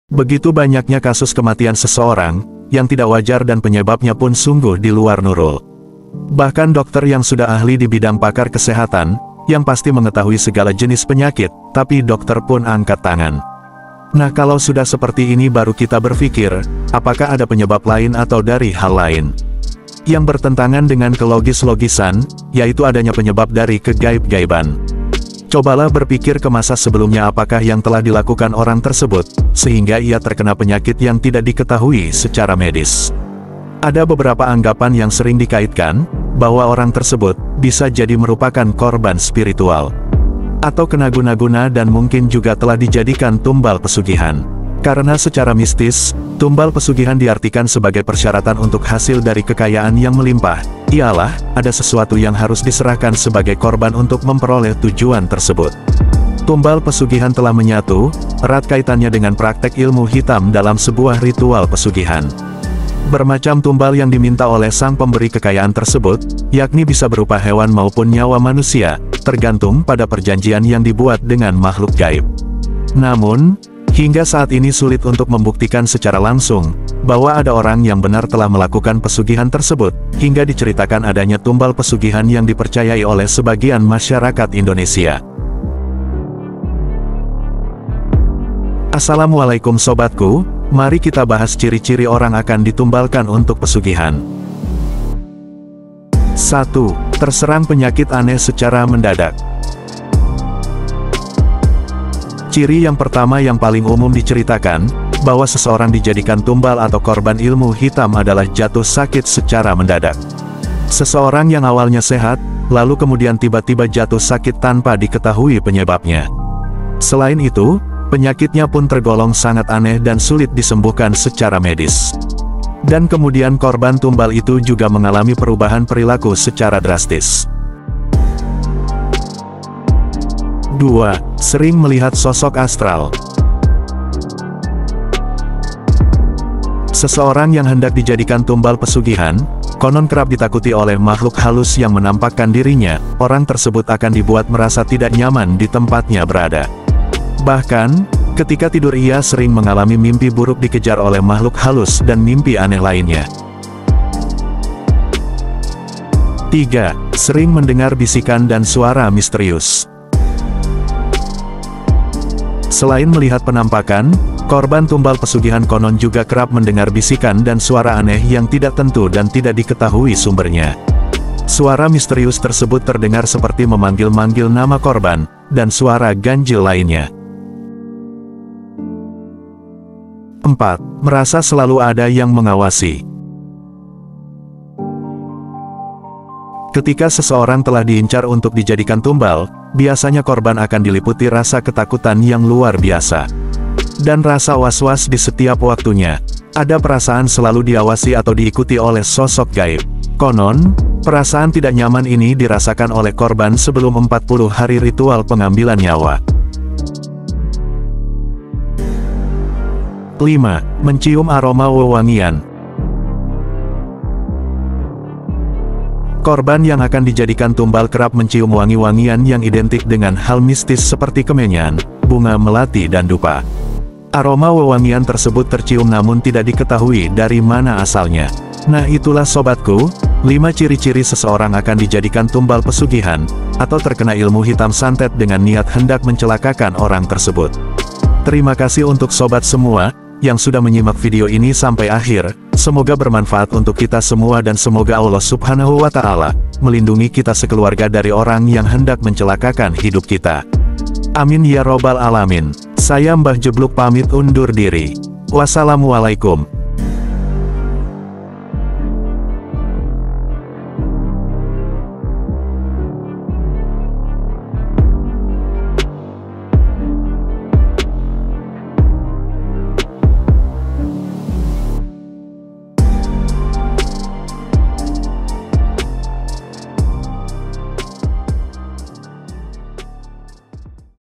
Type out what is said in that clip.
Begitu banyaknya kasus kematian seseorang, yang tidak wajar dan penyebabnya pun sungguh di luar Nurul. Bahkan dokter yang sudah ahli di bidang pakar kesehatan, yang pasti mengetahui segala jenis penyakit, tapi dokter pun angkat tangan. Nah kalau sudah seperti ini baru kita berpikir, apakah ada penyebab lain atau dari hal lain yang bertentangan dengan kelogis-logisan, yaitu adanya penyebab dari kegaib-gaiban. Cobalah berpikir ke masa sebelumnya apakah yang telah dilakukan orang tersebut, sehingga ia terkena penyakit yang tidak diketahui secara medis. Ada beberapa anggapan yang sering dikaitkan, bahwa orang tersebut bisa jadi merupakan korban spiritual, atau kena guna-guna dan mungkin juga telah dijadikan tumbal pesugihan. Karena secara mistis, tumbal pesugihan diartikan sebagai persyaratan untuk hasil dari kekayaan yang melimpah, ialah, ada sesuatu yang harus diserahkan sebagai korban untuk memperoleh tujuan tersebut. Tumbal pesugihan telah menyatu, erat kaitannya dengan praktek ilmu hitam dalam sebuah ritual pesugihan. Bermacam tumbal yang diminta oleh sang pemberi kekayaan tersebut, yakni bisa berupa hewan maupun nyawa manusia, tergantung pada perjanjian yang dibuat dengan makhluk gaib. Namun, hingga saat ini sulit untuk membuktikan secara langsung, bahwa ada orang yang benar telah melakukan pesugihan tersebut, hingga diceritakan adanya tumbal pesugihan yang dipercayai oleh sebagian masyarakat Indonesia. Assalamualaikum sobatku, mari kita bahas ciri-ciri orang akan ditumbalkan untuk pesugihan. 1. Terserang penyakit aneh secara mendadak. Ciri yang pertama yang paling umum diceritakan, bahwa seseorang dijadikan tumbal atau korban ilmu hitam adalah jatuh sakit secara mendadak. Seseorang yang awalnya sehat, lalu kemudian tiba-tiba jatuh sakit tanpa diketahui penyebabnya. Selain itu, penyakitnya pun tergolong sangat aneh dan sulit disembuhkan secara medis. Dan kemudian korban tumbal itu juga mengalami perubahan perilaku secara drastis. 2. Sering melihat sosok astral. Seseorang yang hendak dijadikan tumbal pesugihan, konon kerap ditakuti oleh makhluk halus yang menampakkan dirinya, orang tersebut akan dibuat merasa tidak nyaman di tempatnya berada. Bahkan, ketika tidur ia sering mengalami mimpi buruk dikejar oleh makhluk halus dan mimpi aneh lainnya. 3. Sering mendengar bisikan dan suara misterius. Selain melihat penampakan, korban tumbal pesugihan konon juga kerap mendengar bisikan dan suara aneh yang tidak tentu dan tidak diketahui sumbernya. Suara misterius tersebut terdengar seperti memanggil-manggil nama korban, dan suara ganjil lainnya. 4. Merasa selalu ada yang mengawasi. Ketika seseorang telah diincar untuk dijadikan tumbal, biasanya korban akan diliputi rasa ketakutan yang luar biasa. Dan rasa was-was di setiap waktunya. Ada perasaan selalu diawasi atau diikuti oleh sosok gaib. Konon, perasaan tidak nyaman ini dirasakan oleh korban sebelum 40 hari ritual pengambilan nyawa. 5. Mencium aroma wewangian. Korban yang akan dijadikan tumbal kerap mencium wangi-wangian yang identik dengan hal mistis seperti kemenyan, bunga melati dan dupa. Aroma wewangian tersebut tercium namun tidak diketahui dari mana asalnya. Nah itulah sobatku, 5 ciri-ciri seseorang akan dijadikan tumbal pesugihan, atau terkena ilmu hitam santet dengan niat hendak mencelakakan orang tersebut. Terima kasih untuk sobat semua, yang sudah menyimak video ini sampai akhir. Semoga bermanfaat untuk kita semua dan semoga Allah Subhanahu wa Ta'ala melindungi kita sekeluarga dari orang yang hendak mencelakakan hidup kita. Amin ya robbal alamin. Saya Mbah Jebluk pamit undur diri. Wassalamualaikum.